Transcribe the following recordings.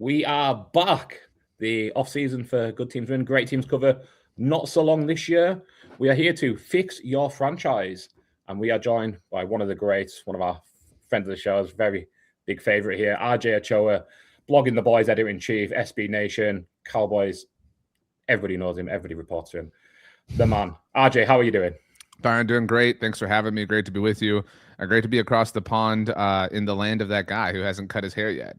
We are back. The off-season for Good Teams Win, Great Teams Cover. Not so long this year. We are here to fix your franchise. And we are joined by one of the greats, one of our friends of the show, very big favorite here, RJ Ochoa, blogging the boys, editor-in-chief, SB Nation, Cowboys. Everybody knows him. Everybody reports to him. The man. RJ, how are you doing? Byron, doing great. Thanks for having me. Great to be with you. Great to be across the pond in the land of that guy who hasn't cut his hair yet.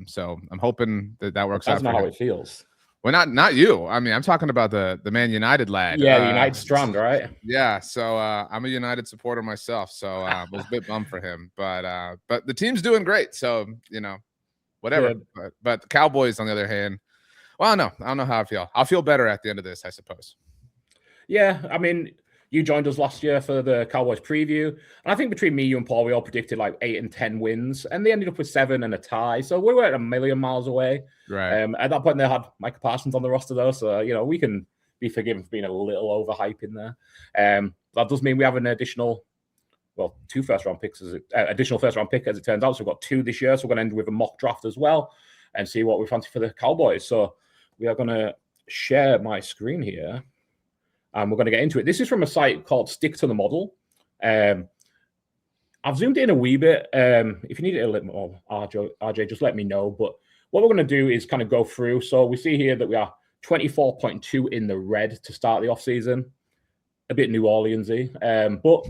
So I'm hoping that works out. That's not how it feels. Well, not you. I mean, I'm talking about the Man United lad. Yeah, the United strand, right? Yeah. So I'm a United supporter myself. So I was a bit bummed for him, but the team's doing great. So whatever. Yeah. But the Cowboys, on the other hand, well, no, I don't know how I feel. I'll feel better at the end of this, I suppose. Yeah, I mean, you joined us last year for the Cowboys preview. And I think between me, you, and Paul, we all predicted like 8 and 10 wins. And they ended up with 7 and a tie. So we were a million miles away. Right. At that point, they had Micah Parsons on the roster, though. So, we can be forgiven for being a little overhype in there. That does mean we have an additional, 2 first-round picks, additional first-round pick, as it turns out. So we've got 2 this year. So we're going to end with a mock draft as well and see what we fancy for the Cowboys. So we are going to share my screen here. And we're going to get into it. This is from a site called Stick to the Model. I've zoomed in a wee bit. If you need it a little more, RJ, just let me know. But what we're going to do is kind of go through. So we see here that we are 24.2 in the red to start the offseason. A bit New Orleans-y. But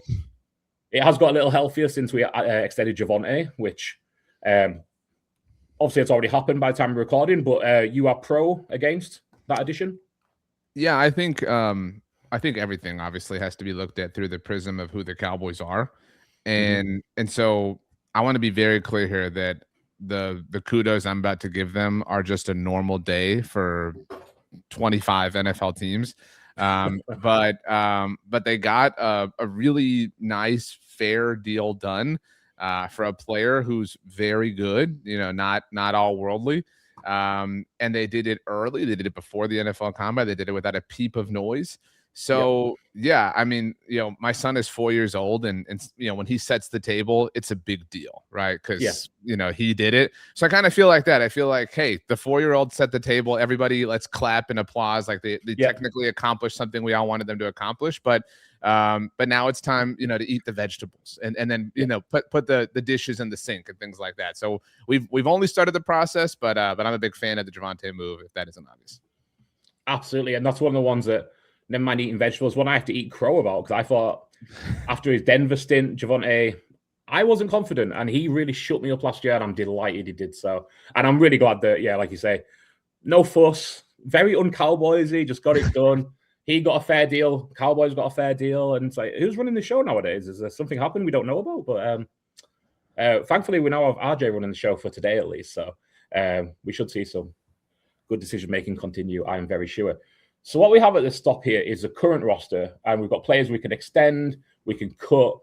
it has got a little healthier since we extended Javonte, which obviously it's already happened by the time we're recording. But you are pro against that addition? Yeah, I think everything obviously has to be looked at through the prism of who the Cowboys are. And so I want to be very clear here that the kudos I'm about to give them are just a normal day for 25 NFL teams. But they got a really nice, fair deal done for a player who's very good, not all worldly. And they did it early. They did it before the NFL Combine. They did it without a peep of noise. So, yeah, I mean, my son is 4 years old and when he sets the table, it's a big deal, right? Because, he did it. So I kind of feel like that. I feel like, hey, the 4-year-old set the table. Everybody, let's clap and applause. Like they technically accomplished something we all wanted them to accomplish. But now it's time, to eat the vegetables and then, put the dishes in the sink and things like that. So we've only started the process, but I'm a big fan of the Javonte move, if that isn't obvious. Absolutely. And that's one of the ones that, never mind eating vegetables, one I have to eat crow about, because I thought after his Denver stint, Javonte, I wasn't confident, and he really shut me up last year, and I'm delighted he did so. And I'm really glad that, like you say, no fuss, very un-Cowboysy, just got it done. He got a fair deal, Cowboys got a fair deal, and it's like, who's running the show nowadays? Is there something happening we don't know about? But thankfully, we now have RJ running the show for today at least, so we should see some good decision-making continue, I'm very sure. So what we have at the top here is the current roster, and we've got players we can extend, we can cut,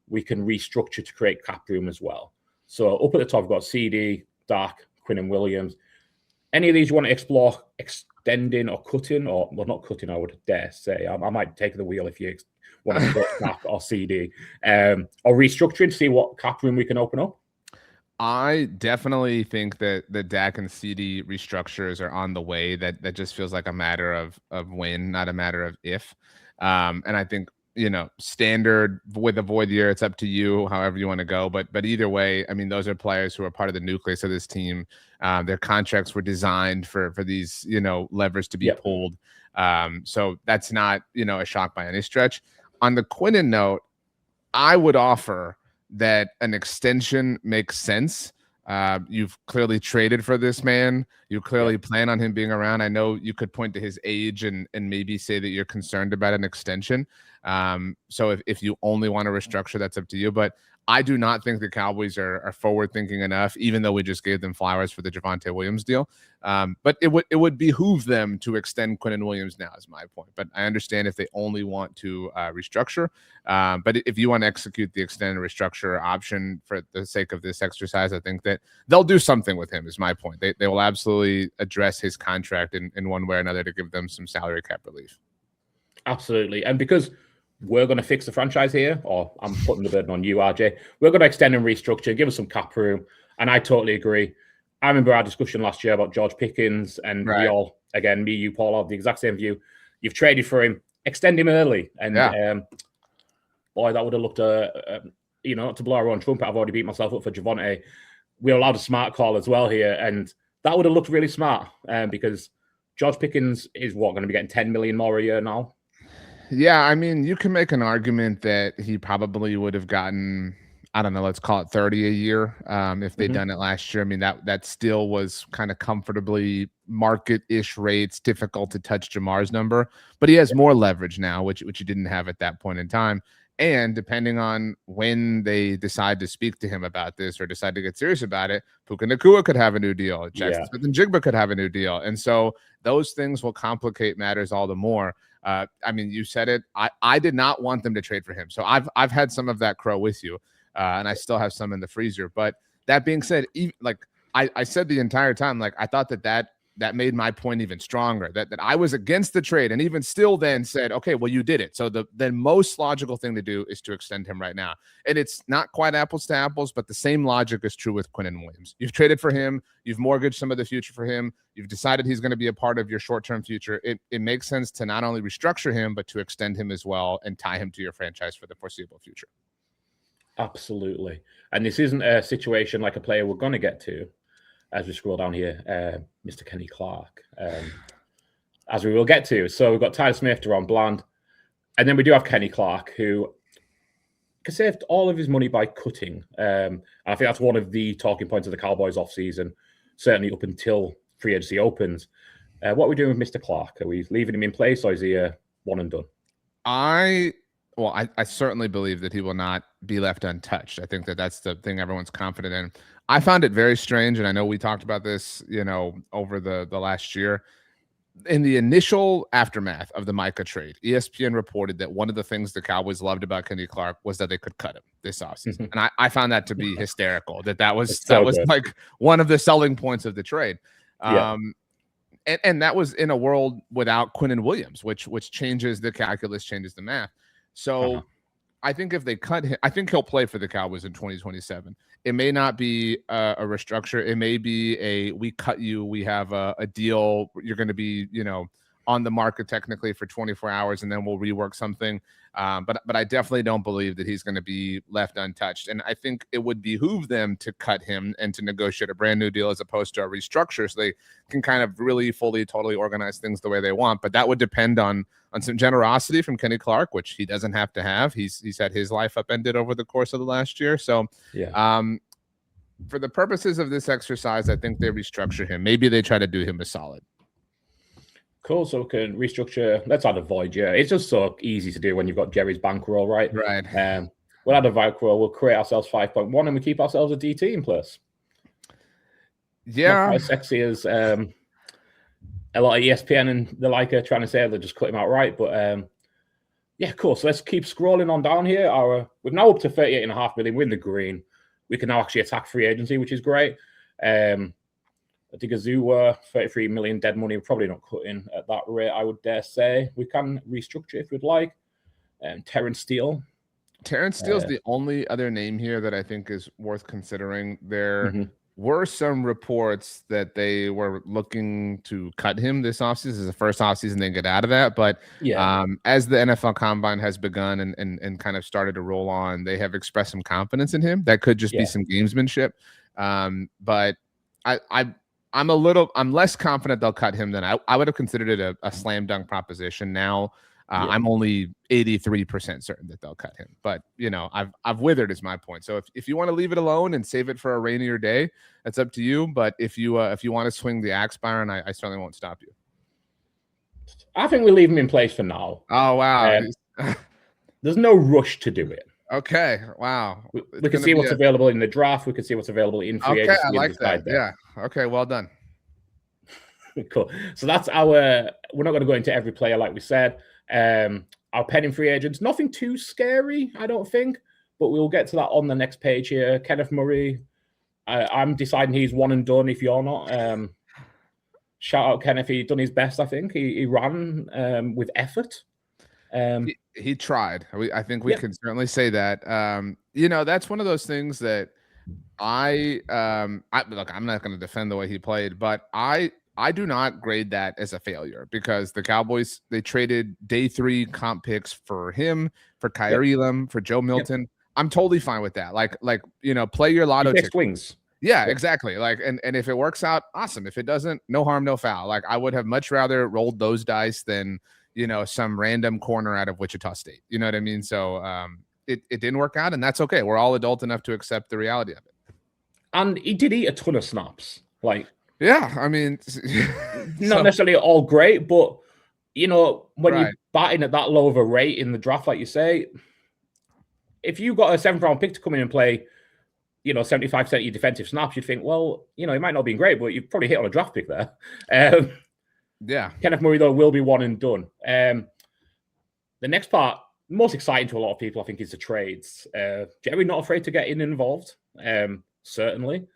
we can restructure to create cap room as well. So up at the top, we've got CD, Dak, Quinn and Williams. Any of these you want to explore extending or cutting, or not cutting, I would dare say. I might take the wheel if you want to cut Dak or CD, or restructuring to see what cap room we can open up. I definitely think that the Dak and CD restructures are on the way. That just feels like a matter of when, not a matter of if. And I think, standard with a void year, it's up to you, however you want to go. But either way, I mean, those are players who are part of the nucleus of this team. Their contracts were designed for these, levers to be pulled. So that's not, a shock by any stretch. On the Quinnen note, I would offer that an extension makes sense. You've clearly traded for this man. You clearly plan on him being around. I know you could point to his age and maybe say that you're concerned about an extension. So if you only want to restructure, that's up to you. But I do not think the Cowboys are forward-thinking enough, even though we just gave them flowers for the Javonte Williams deal. But it would behoove them to extend Quinnen Williams now, is my point. But I understand if they only want to restructure. But if you want to execute the extended restructure option for the sake of this exercise, I think that they'll do something with him, is my point. They will absolutely address his contract in one way or another to give them some salary cap relief. Absolutely. And because we're going to fix the franchise here, or I'm putting the burden on you, RJ. We're going to extend and restructure, give us some cap room. And I totally agree. I remember our discussion last year about George Pickens, and we Right. all, again, me, you, Paul, have the exact same view. You've traded for him, extend him early, and boy, that would have looked not to blow our own trumpet. I've already beat myself up for Javonte. We allowed a smart call as well here, and that would have looked really smart because George Pickens is going to be getting 10 million more a year now. Yeah, I mean, you can make an argument that he probably would have gotten, I don't know, let's call it 30 a year if they'd done it last year. I mean, that still was kind of comfortably market-ish rates, difficult to touch Jamar's number, but he has more leverage now, which he didn't have at that point in time. And depending on when they decide to speak to him about this or decide to get serious about it, Puka Nacua could have a new deal. Jackson Smith and Jigba could have a new deal. And so those things will complicate matters all the more. I mean, you said it. I did not want them to trade for him. So I've had some of that crow with you, and I still have some in the freezer. But that being said, I said the entire time, I thought that made my point even stronger, that I was against the trade, and even still then said, okay, well, you did it. So the most logical thing to do is to extend him right now. And it's not quite apples to apples, but the same logic is true with Quinnen Williams. You've traded for him. You've mortgaged some of the future for him. You've decided he's going to be a part of your short-term future. It makes sense to not only restructure him, but to extend him as well and tie him to your franchise for the foreseeable future. Absolutely. And this isn't a situation like a player we're going to get to as we scroll down here, Mr. Kenny Clark, as we will get to. So we've got Tyler Smith, Deron Bland, and then we do have Kenny Clark, who saved all of his money by cutting. And I think that's one of the talking points of the Cowboys offseason, certainly up until free agency opens. What are we doing with Mr. Clark? Are we leaving him in place, or is he one and done? I certainly believe that he will not be left untouched. I think that's the thing everyone's confident in. I found it very strange, and I know we talked about this, over the last year. In the initial aftermath of the Micah trade, ESPN reported that one of the things the Cowboys loved about Kenny Clark was that they could cut him this offseason. And I found that to be hysterical, that was good. Like one of the selling points of the trade. And that was in a world without Quinnen Williams, which changes the calculus, changes the math. So I think if they cut him, I think he'll play for the Cowboys in 2027. It may not be a restructure. It may be we cut you. We have a deal. You're going to be, on the market technically for 24 hours, and then we'll rework something. But I definitely don't believe that he's going to be left untouched. And I think it would behoove them to cut him and to negotiate a brand new deal as opposed to a restructure, so they can kind of really fully, totally organize things the way they want. But that would depend on some generosity from Kenny Clark, which he doesn't have to have. He's had his life upended over the course of the last year. So for the purposes of this exercise, I think they restructure him. Maybe they try to do him a solid. Cool. So we can restructure. Let's add a void. Yeah, it's just so easy to do when you've got Jerry's bankroll, right? Right. We'll add a bankroll. We'll create ourselves 5.1, and we keep ourselves a DT in place. Yeah. Not as sexy as a lot of ESPN and the like are trying to say. They'll just cut him out right. But yeah, cool. So let's keep scrolling on down here. We're now up to 38.5 million. We're in the green. We can now actually attack free agency, which is great. I think Azua, 33 million dead money. We're probably not cutting at that rate, I would dare say. We can restructure if we'd like. Terrence Steele. Terrence Steele's the only other name here that I think is worth considering. There were some reports that they were looking to cut him this offseason. This is the first offseason they get out of that. But as the NFL Combine has begun and kind of started to roll on, they have expressed some confidence in him. That could just be some gamesmanship. But I'm less confident they'll cut him than I would have considered it a slam dunk proposition. Now I'm only 83% certain that they'll cut him, but I've withered is my point. So if you want to leave it alone and save it for a rainier day, that's up to you. But if you want to swing the axe, Byron, I certainly won't stop you. I think we leave him in place for now. Oh wow. There's no rush to do it. Okay. Wow. We can see what's available in the draft. We can see what's available in free agency. I like that. Yeah. Okay. Well done. Cool. So that's we're not going to go into every player like we said. Our pending free agents, nothing too scary, I don't think, but we'll get to that on the next page here. Kenneth Murray, I'm deciding he's one and done if you're not. Shout out Kenneth, he done his best, I think. He ran with effort. He tried. I think we can certainly say that. That's one of those things that Look, I'm not going to defend the way he played, but I do not grade that as a failure because the Cowboys, they traded day 3 comp picks for him, for Kyrie Elam, for Joe Milton. I'm totally fine with that. Like play your lotto ticket. Swings. Yeah, exactly. Like, and if it works out, awesome. If it doesn't, no harm, no foul. Like, I would have much rather rolled those dice than, some random corner out of Wichita State. You know what I mean? So it didn't work out, and that's okay. We're all adult enough to accept the reality of it. And he did eat a ton of snaps. Like, yeah, I mean, not necessarily all great, but when Right. you're batting at that low of a rate in the draft, like you say, if you got a 7th round pick to come in and play, 75% of your defensive snaps, you'd think, well, it might not have been great, but you've probably hit on a draft pick there. Yeah. Kenneth Murray, though, will be one and done. The next part, most exciting to a lot of people, I think, is the trades. Jerry not afraid to get involved, certainly.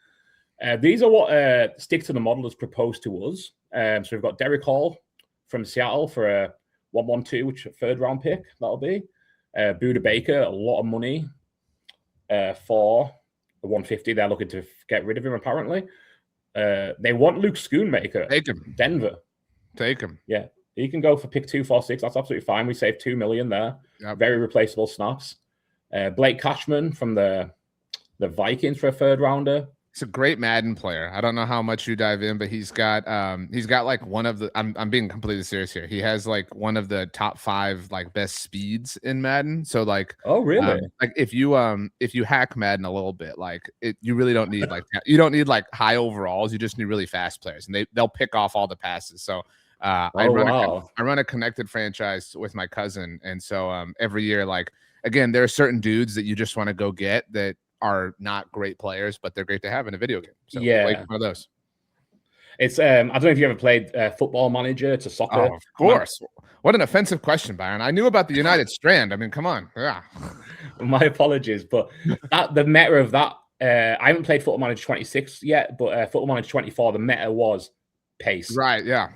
These are what Stick to the Model has proposed to us. So we've got Derek Hall from Seattle for a 112, which is a 3rd round pick, that'll be. Buda Baker, a lot of money for the 150. They're looking to get rid of him, apparently. They want Luke Schoonmaker. Take him. Denver. Take him. Yeah. He can go for pick 246. That's absolutely fine. We saved $2 million there. Yep. Very replaceable snaps. Blake Cashman from the Vikings for a 3rd rounder. He's a great Madden player. I don't know how much you dive in, but he's got like one of the, I'm being completely serious here. He has like one of the top 5 like best speeds in Madden. So like, oh really? Like if you hack Madden a little bit, like you really don't need you don't need like high overalls. You just need really fast players, and they'll pick off all the passes. So I run a connected franchise with my cousin, and so every year, like again, there are certain dudes that you just want to go get that are not great players, but they're great to have in a video game. So like one of those. It's I don't know if you ever played Football Manager. It's a soccer. Oh, of course. What an offensive question, Byron. I knew about the United Strand. I mean, come on. Yeah. My apologies, but the meta of that, I haven't played Football Manager 26 yet, but Football Manager 24, the meta was pace. Right, yeah.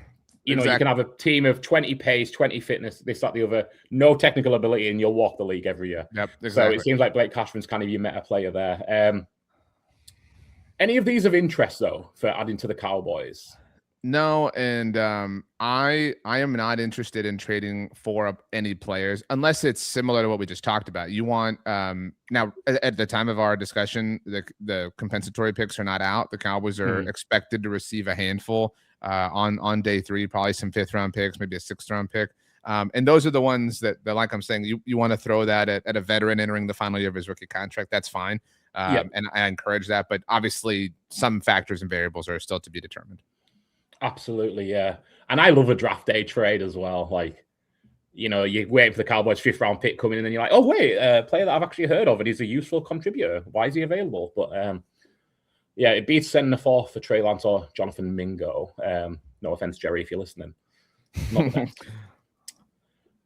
You can have a team of 20 pace, 20 fitness, this, that, the other, no technical ability, and you'll walk the league every year. Yep, exactly. So it seems like Blake Cashman's kind of your meta player there. Any of these of interest, though, for adding to the Cowboys? No, and I am not interested in trading for any players unless it's similar to what we just talked about. You want now at the time of our discussion, the compensatory picks are not out. The Cowboys are expected to receive a handful on day 3, probably some 5th round picks, maybe a 6th round pick. And those are the ones that like I'm saying, you want to throw that at a veteran entering the final year of his rookie contract. That's fine. And I encourage that. But obviously, some factors and variables are still to be determined. Absolutely, yeah. And I love a draft day trade as well. Like, you're waiting for the Cowboys' 5th round pick coming in, and you're like, oh, wait, a player that I've actually heard of, and he's a useful contributor. Why is he available? But it beats sending the 4th for Trey Lance or Jonathan Mingo. No offense, Jerry, if you're listening. Not the best.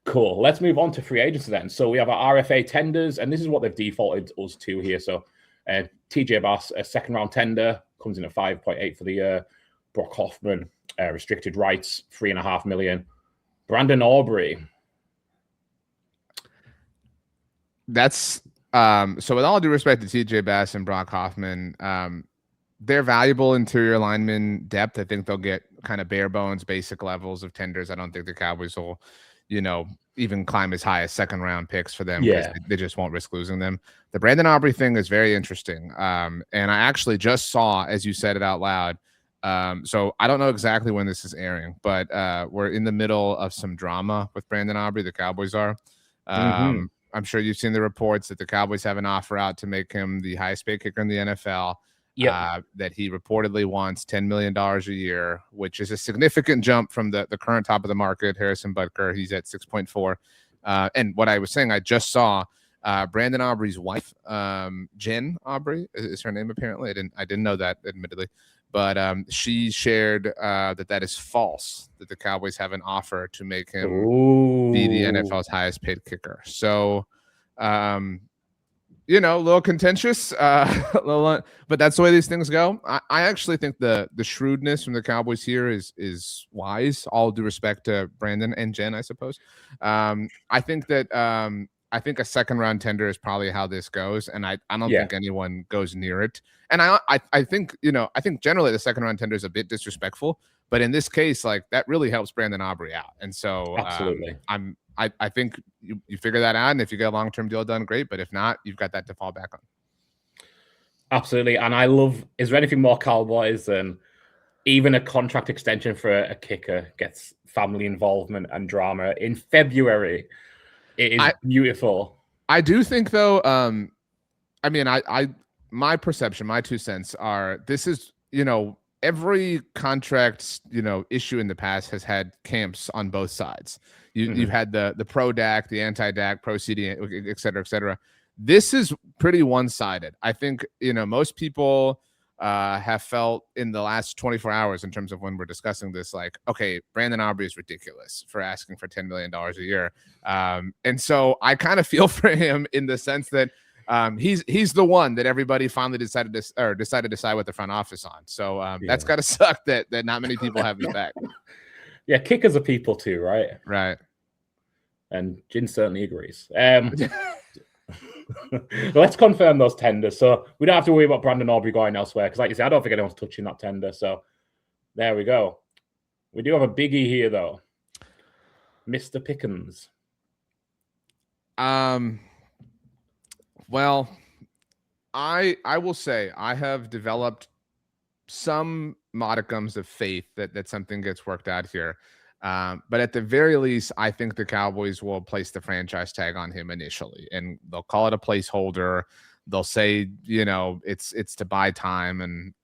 Cool. Let's move on to free agency then. So we have our RFA tenders, and this is what they've defaulted us to here. So TJ Bass, a 2nd round tender, comes in at 5.8 for the year. Brock Hoffman, restricted rights, $3.5 million. Brandon Aubrey. That's so with all due respect to TJ Bass and Brock Hoffman, they're valuable interior lineman depth. I think they'll get kind of bare bones, basic levels of tenders. I don't think the Cowboys will, even climb as high as 2nd round picks for them. Yeah. They just won't risk losing them. The Brandon Aubrey thing is very interesting. And I actually just saw, as you said it out loud, so I don't know exactly when this is airing, but we're in the middle of some drama with Brandon Aubrey. The Cowboys are. I'm sure you've seen the reports that the Cowboys have an offer out to make him the highest paid kicker in the NFL. That he reportedly wants $10 million a year, which is a significant jump from the current top of the market, Harrison Butker. He's at 6.4. And what I was saying, I just saw Brandon Aubrey's wife, Jen Aubrey is her name apparently. I didn't know that, admittedly. But she shared that is false, that the Cowboys have an offer to make him be the NFL's highest paid kicker. So, a little contentious, but that's the way these things go. I actually think the shrewdness from the Cowboys here is wise, all due respect to Brandon and Jen, I suppose. I think that I think a second round tender is probably how this goes, and I don't Yeah. think anyone goes near it. And I think I think generally the second round tender is a bit disrespectful, but in this case, like that really helps Brandon Aubrey out. And so Absolutely. I think you figure that out, and if you get a long term deal done, great. But if not, you've got that to fall back on. Absolutely. And is there anything more Cowboys than even a contract extension for a kicker gets family involvement and drama in February? It is beautiful. I do think though, I mean, my perception, my 2 cents are this is, every contract, issue in the past has had camps on both sides. You've had the pro Dak, the anti Dak, pro CD, et cetera, et cetera. This is pretty one-sided. I think, most people have felt in the last 24 hours in terms of when we're discussing this, like, okay, Brandon Aubrey is ridiculous for asking for $10 million a year. And so I kind of feel for him in the sense that he's the one that everybody finally decided to side with the front office on. So that's got to suck that not many people have his back. Yeah, kickers are people too, right? Right. And Jin certainly agrees. Let's confirm those tenders. So we don't have to worry about Brandon Aubrey going elsewhere. Because like you said, I don't think anyone's touching that tender. So there we go. We do have a biggie here, though. Mr. Pickens. Well, I will say I have developed some modicums of faith that something gets worked out here. But at the very least, I think the Cowboys will place the franchise tag on him initially, and they'll call it a placeholder. They'll say, it's to buy time, and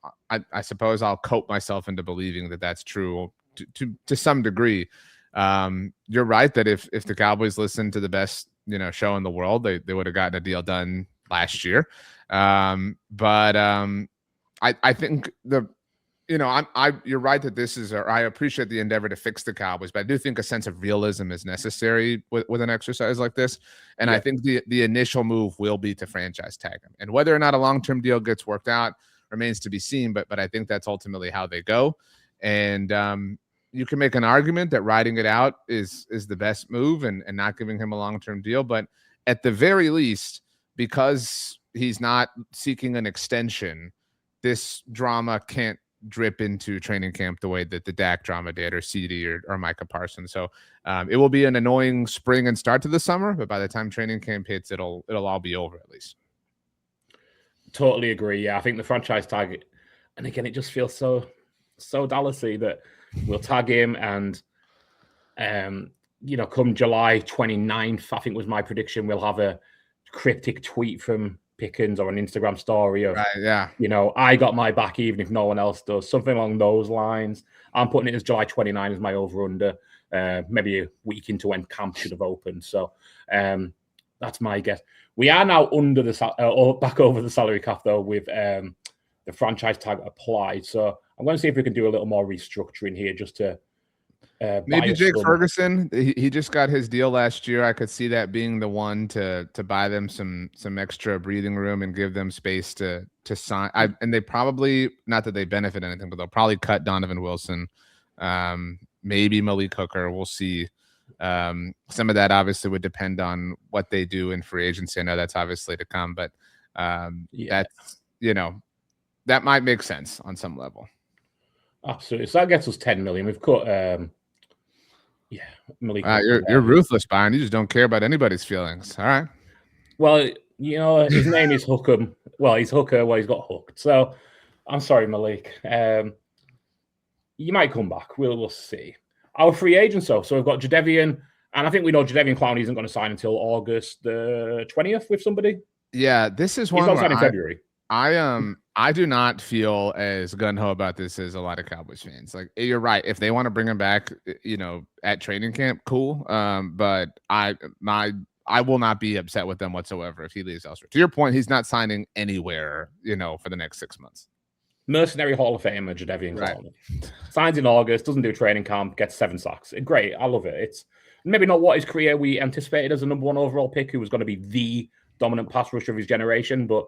I suppose I'll cope myself into believing that that's true to some degree. You're right that if the Cowboys listened to the best show in the world, they would have gotten a deal done last year. But I think you're right that this is, I appreciate the endeavor to fix the Cowboys, but I do think a sense of realism is necessary with an exercise like this. And I think the initial move will be to franchise tag him, and whether or not a long-term deal gets worked out remains to be seen. But I think that's ultimately how they go. And you can make an argument that riding it out is the best move and not giving him a long-term deal. But at the very least, because he's not seeking an extension, this drama can't drip into training camp the way that the Dak drama did, or CD or Micah Parsons. So it will be an annoying spring and start to the summer, but by the time training camp hits, it'll all be over at least. Totally agree. Yeah, I think the franchise tag, and again, it just feels so Dallasy that we'll tag him, and come July 29th, I think was my prediction, we'll have a cryptic tweet from Pickens or an Instagram story of, I got my back even if no one else does, something along those lines. I'm putting it as July 29 as my over-under, maybe a week into when camp should have opened. So that's my guess. We are now under back over the salary cap, though, with the franchise tag applied. So I'm going to see if we can do a little more restructuring here just to maybe Jake Ferguson. He just got his deal last year. I could see that being the one to buy them some extra breathing room and give them space to sign. And they probably, not that they benefit anything, but they'll probably cut Donovan Wilson, maybe Malik Hooker. We'll see. Some of that obviously would depend on what they do in free agency. I know that's obviously to come, but that's that might make sense on some level. Absolutely. So that gets us 10 million. We've cut Malik. You're ruthless, Byron. You just don't care about anybody's feelings. All right. Well, his name is Hookham. Well, he's Hooker. Well, he's got hooked. So I'm sorry, Malik. You might come back. We'll see. Our free agents, though. So we've got Jadeveon, and I think we know Jadeveon Clowney isn't going to sign until August the 20th with somebody. Yeah, this is one. He's not signing in February. I do not feel as gung-ho about this as a lot of Cowboys fans. Like, you're right. If they want to bring him back, at training camp, cool. But I will not be upset with them whatsoever if he leaves elsewhere. To your point, he's not signing anywhere, for the next 6 months. Mercenary Hall of Famer, Jadeveon Clowney. Signs in August, doesn't do training camp, gets 7 sacks. Great. I love it. It's maybe not what his career we anticipated as a number 1 overall pick, who was going to be the dominant pass rusher of his generation, but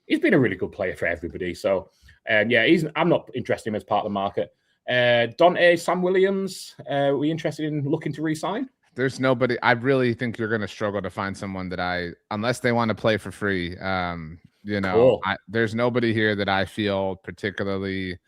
he's been a really good player for everybody. So, I'm not interested in him as part of the market. Dante Sam Williams, are we interested in looking to re-sign? there's nobody. I really think you're going to struggle to find someone that unless they want to play for free. Cool. There's nobody here that I feel particularly.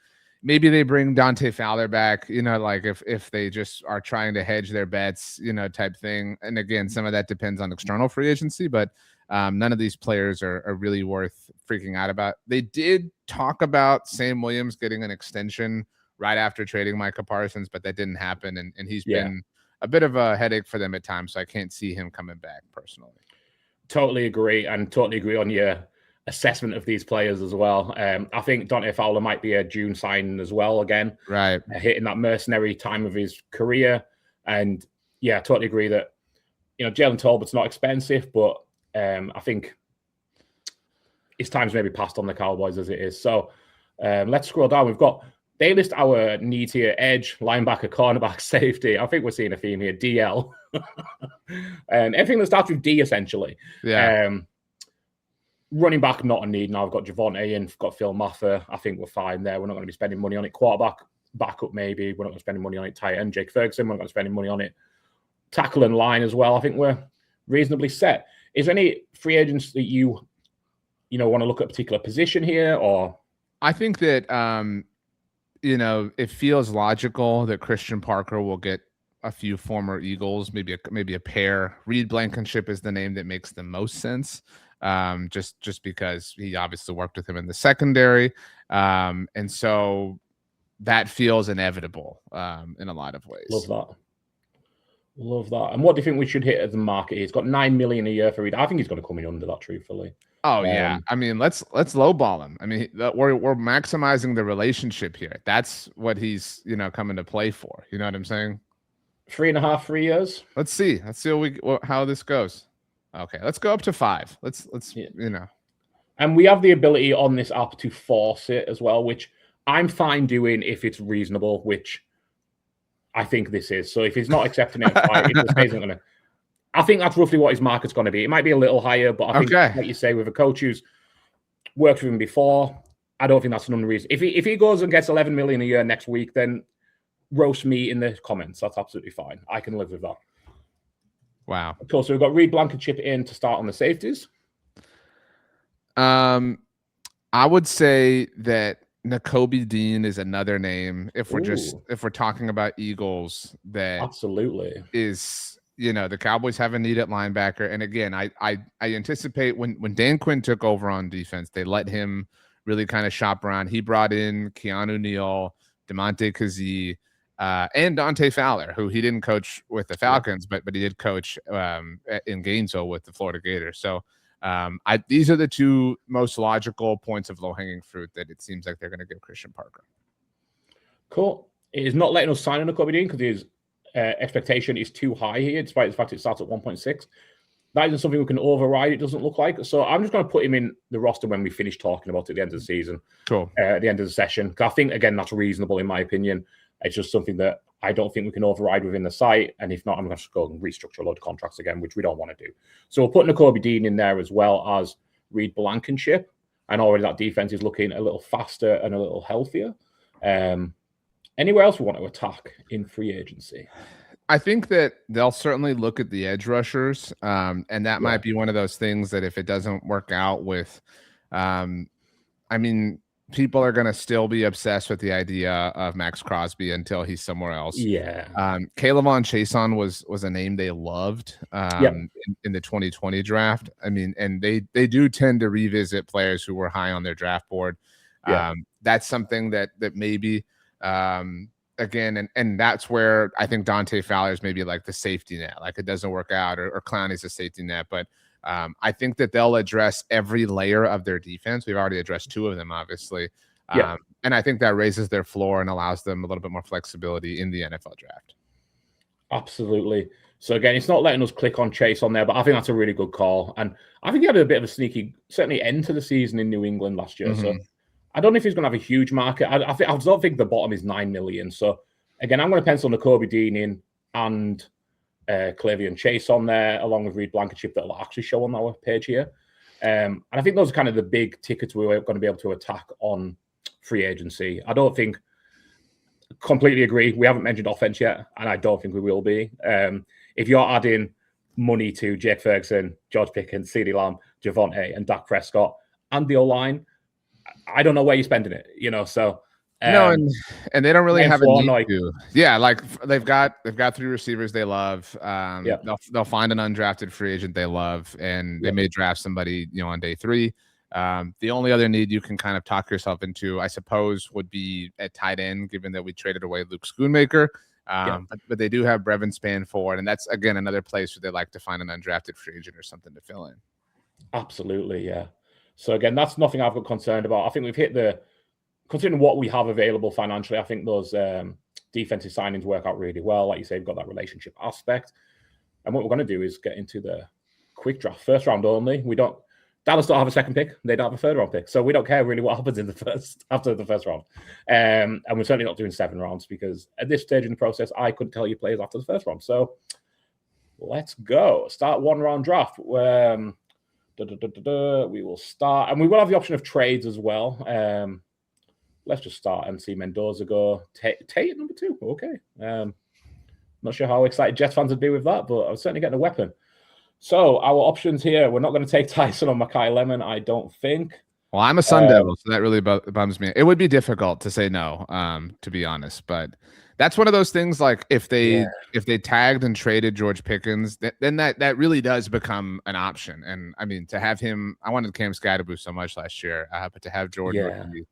Maybe they bring Dante Fowler back, like if they just are trying to hedge their bets, type thing. And again, some of that depends on external free agency, but none of these players are really worth freaking out about. They did talk about Sam Williams getting an extension right after trading Micah Parsons, but that didn't happen. And he's been a bit of a headache for them at times, so I can't see him coming back personally. Totally agree, and totally agree on your assessment of these players as well. I think Dante Fowler might be a June signing as well again. Right. Hitting that mercenary time of his career. And yeah, I totally agree that, Jalen Talbot's not expensive, but I think his time's maybe passed on the Cowboys as it is. So let's scroll down. They list our needs here: edge, linebacker, cornerback, safety. I think we're seeing a theme here. DL. And everything that starts with D, essentially. Yeah. Running back, not a need. Now I've got Javonte and got Phil Maffer. I think we're fine there. We're not going to be spending money on it. Quarterback, backup maybe. We're not going to be spending money on it. Tight end, Jake Ferguson. We're not going to be spending money on it. Tackle and line as well. I think we're reasonably set. Is there any free agents that you want to look at a particular position here? Or I think that it feels logical that Christian Parker will get a few former Eagles, maybe a pair. Reed Blankenship is the name that makes the most sense. Just because he obviously worked with him in the secondary. And so that feels inevitable in a lot of ways. Love that. And what do you think we should hit as a market? He's got $9 million a year for Reed. I think he's going to come in under that, truthfully. Oh yeah. I mean, let's lowball him. I mean, we're maximizing the relationship here. That's what he's, coming to play for. You know what I'm saying? 3.5, 3 years. Let's see how this goes. Okay, let's go up to 5. Let's And we have the ability on this app to force it as well, which I'm fine doing if it's reasonable, which I think this is. So if he's not accepting it, it just isn't going to. I think that's roughly what his market's going to be. It might be a little higher, but I think, like you say, with a coach who's worked with him before, I don't think that's an unreason. If he goes and gets 11 million a year next week, then roast me in the comments. That's absolutely fine. I can live with that. Wow. Cool. So we've got Reed Blankenship in to start on the safeties. I would say that Nakobe Dean is another name. If we're talking about Eagles, that absolutely is, the Cowboys have a need at linebacker. And again, I anticipate when Dan Quinn took over on defense, they let him really kind of shop around. He brought in Keanu Neal, DeMonte Kazee, and Dante Fowler, who he didn't coach with the Falcons, but he did coach in Gainesville with the Florida Gators. So these are the two most logical points of low-hanging fruit that it seems like they're going to give Christian Parker. Cool. It is not letting us sign on Nakobe Dean because his expectation is too high here, despite the fact it starts at 1.6. That isn't something we can override, it doesn't look like. So I'm just going to put him in the roster when we finish talking about it at the end of the season. Cool. At the end of the session. Because I think, again, that's reasonable in my opinion. It's just something that I don't think we can override within the site. And if not, I'm going to go and restructure a load of contracts again, which we don't want to do. So we'll put Nakobe Dean in there as well as Reed Blankenship. And already that defense is looking a little faster and a little healthier. Anywhere else we want to attack in free agency? I think that they'll certainly look at the edge rushers. And that might be one of those things that if it doesn't work out with, people are going to still be obsessed with the idea of Max Crosby until he's somewhere else. Yeah. Kayvon Chason was a name they loved in the 2020 draft. I mean, and they do tend to revisit players who were high on their draft board. Yeah. That's something that maybe again, and that's where I think Dante Fowler is maybe like the safety net. Like it doesn't work out, or Clowney's a safety net, but I think that they'll address every layer of their defense. We've already addressed 2 of them, obviously. And I think that raises their floor and allows them a little bit more flexibility in the NFL draft. Absolutely. So again, it's not letting us click on Chase on there, but I think that's a really good call. And I think he had a bit of a sneaky, certainly end to the season in New England last year. So I don't know if he's going to have a huge market. I don't think the bottom is 9 million. So again, I'm going to pencil Nakobe Dean in and Kayvon Chase on there, along with Reed Blankenship, that will actually show on our page here. And I think those are kind of the big tickets we're going to be able to attack on free agency. I don't think Completely agree. We haven't mentioned offense yet, and I don't think we will be. If you're adding money to Jake Ferguson, George Pickens, CeeDee Lamb, Javonte, and Dak Prescott, and the O-line, I don't know where you're spending it, so no, and they don't really have a need to. Yeah, like they've got 3 receivers they love. They'll find an undrafted free agent they love, and they may draft somebody on day 3. The only other need you can kind of talk yourself into, I suppose, would be at tight end, given that we traded away Luke Schoonmaker. But they do have Brevin Spanford, and that's again another place where they like to find an undrafted free agent or something to fill in. Absolutely, yeah. So again, that's nothing I've got concerned about. I think we've hit considering what we have available financially, I think those defensive signings work out really well. Like you say, we've got that relationship aspect. And what we're going to do is get into the quick draft, first round only. Dallas don't have a second pick. They don't have a third round pick. So we don't care really what happens after the first round. And we're certainly not doing 7 rounds because at this stage in the process, I couldn't tell you players after the first round. So let's go. Start 1 round draft. We will start. And we will have the option of trades as well. Let's just start and see Mendoza go. Tate at number 2. Okay. Not sure how excited Jets fans would be with that, but I'm certainly getting a weapon. So our options here, we're not going to take Tyson or Makai Lemon, I don't think. Well, I'm a Sun Devil, so that really bums me. It would be difficult to say no, to be honest. But that's one of those things, like if they tagged and traded George Pickens, then that really does become an option. And I mean, to have him, I wanted Cam Skadaboo so much last year, but to have George would be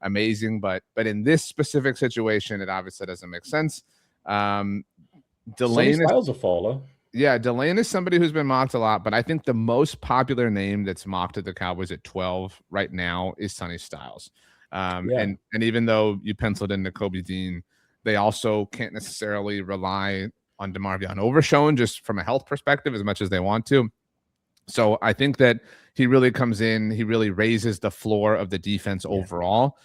amazing. But in this specific situation, it obviously doesn't make sense. Delane Styles a faller. Yeah, Delane is somebody who's been mocked a lot, but I think the most popular name that's mocked at the Cowboys at 12 right now is Sonny Styles. And even though you penciled in Nakobe Dean, they also can't necessarily rely on DeMarvion Overshown just from a health perspective as much as they want to. So I think that he really comes in, he really raises the floor of the defense overall.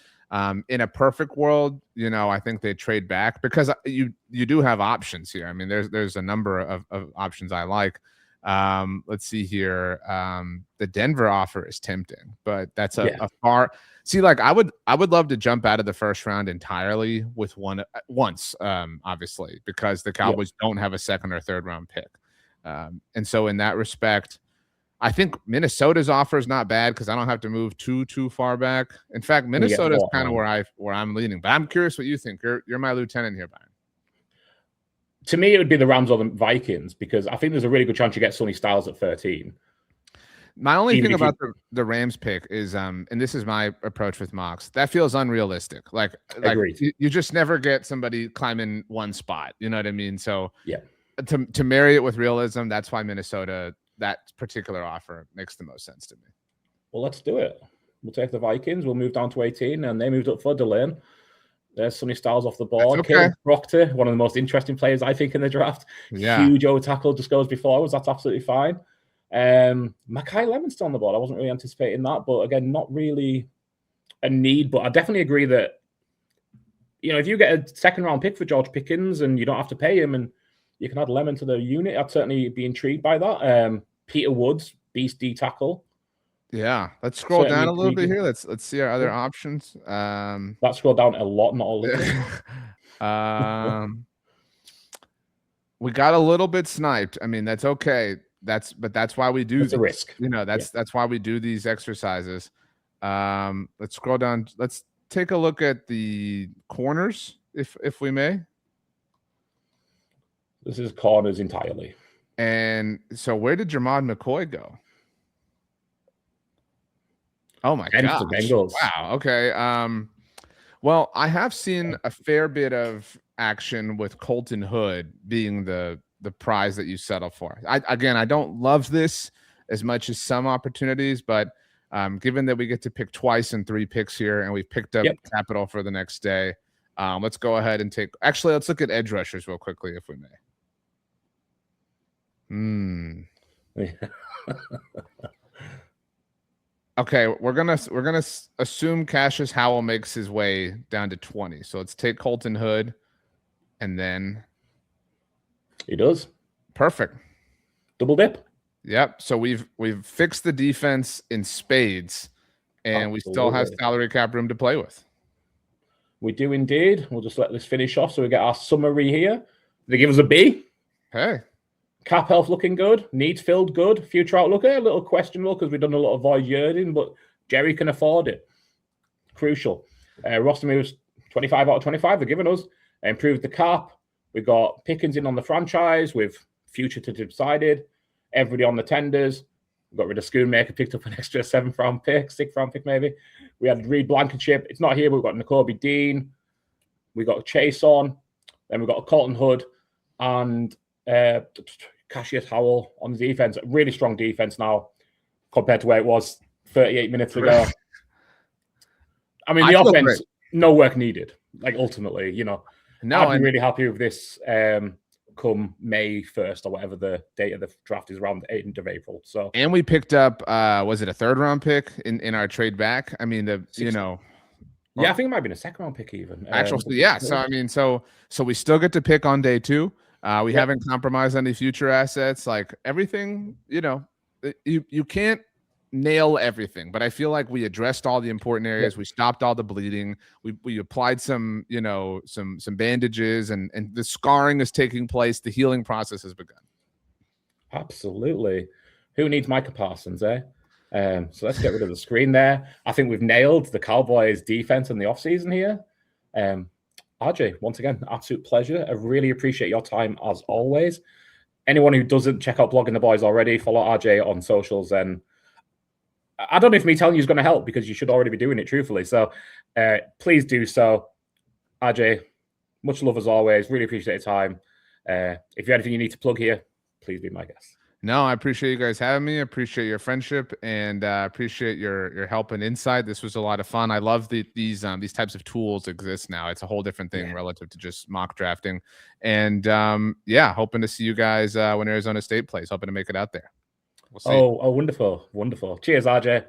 In a perfect world, I think they trade back because you do have options here. I mean, there's a number of options I like. Let's see here. The Denver offer is tempting, but that's a far. See, like I would love to jump out of the first round entirely with once, obviously, because the Cowboys don't have a second or third round pick. And so in that respect, I think Minnesota's offer is not bad because I don't have to move too far back. In fact, Minnesota is kind of where I'm leaning. But I'm curious what you think. You're my lieutenant here, Brian. To me, it would be the Rams or the Vikings because I think there's a really good chance you get Sonny Styles at 13. My only thing about the Rams pick is, and this is my approach with mocks, that feels unrealistic. Like you just never get somebody climbing one spot. You know what I mean? So to marry it with realism, that's why Minnesota. That particular offer makes the most sense to me. Well, let's do it. We'll take the Vikings. We'll move down to 18, and they moved up for Delane. There's Sonny Styles off the board. Okay. Proctor, one of the most interesting players, I think, in the draft. Yeah. Huge O tackle, just goes before us. That's absolutely fine. Makai Lemon's still on the board. I wasn't really anticipating that, but again, not really a need. But I definitely agree that, if you get a second-round pick for George Pickens and you don't have to pay him and you can add Lemon to the unit, I'd certainly be intrigued by that. Peter Woods, beast D tackle. Yeah, let's scroll down a little bit here. Let's see our other options. Let's scroll down a lot, not all of them. We got a little bit sniped. I mean, that's okay. That's why we do. It's a risk. That's why we do these exercises. Let's scroll down. Let's take a look at the corners, if we may. This is corners entirely. And so where did Jermod McCoy go? Oh my gosh. Bengals. Wow. Okay. Well, I have seen a fair bit of action with Colton Hood being the prize that you settle for. I don't love this as much as some opportunities, but given that we get to pick twice in 3 picks here and we've picked up capital for the next day, let's go ahead and let's look at edge rushers real quickly if we may. Okay, we're gonna assume Cassius Howell makes his way down to 20. So let's take Colton Hood, and then he does. Perfect. Double dip. Yep. So we've fixed the defense in spades, and we still have salary cap room to play with. We do indeed. We'll just let this finish off so we get our summary here. They give us a B. Hey. Cap health looking good. Needs filled good. Future outlook a little questionable because we've done a lot of void yearning, but Jerry can afford it. Crucial. Roster moves 25 out of 25. They're giving us. Improved the cap. We got Pickens in on the franchise with future to be decided. Everybody on the tenders. We got rid of Schoonmaker, picked up an extra 6th round pick maybe. We had Reed Blankenship. It's not here, but we've got N'Kobe Dean. We got Chase on. Then we've got Colton Hood and Cassius Howell on the defense. Really strong defense now compared to where it was 38 minutes ago. I mean, the offense, no work needed. Like, ultimately, you know, I'd be really happy with this come May 1st or whatever the date of the draft is, around the 8th of April. So, and we picked up, was it a 3rd round pick in our trade back? I mean, I think it might have been a 2nd round pick even. Actually, yeah. So, I mean, so we still get to pick on day 2. We haven't compromised any future assets. Like, everything, you know, you can't nail everything, but I feel like we addressed all the important areas. We stopped all the bleeding. We applied some, you know, some bandages, and the scarring is taking place. The healing process has begun. Absolutely. Who needs Micah Parsons, eh? So let's get rid of the screen there. I think we've nailed the Cowboys defense in the offseason here. RJ, once again, absolute pleasure. I really appreciate your time as always. Anyone who doesn't check out Blogging the Boys already, follow RJ on socials. And I don't know if me telling you is going to help, because you should already be doing it, truthfully. So please do so. RJ, much love as always. Really appreciate your time. If you have anything you need to plug here, please be my guest. No, I appreciate you guys having me. I appreciate your friendship, and appreciate your help and insight. This was a lot of fun. I love these types of tools exist now. It's a whole different thing relative to just mock drafting. And hoping to see you guys when Arizona State plays. Hoping to make it out there. We'll see. Oh, wonderful. Wonderful. Cheers, RJ.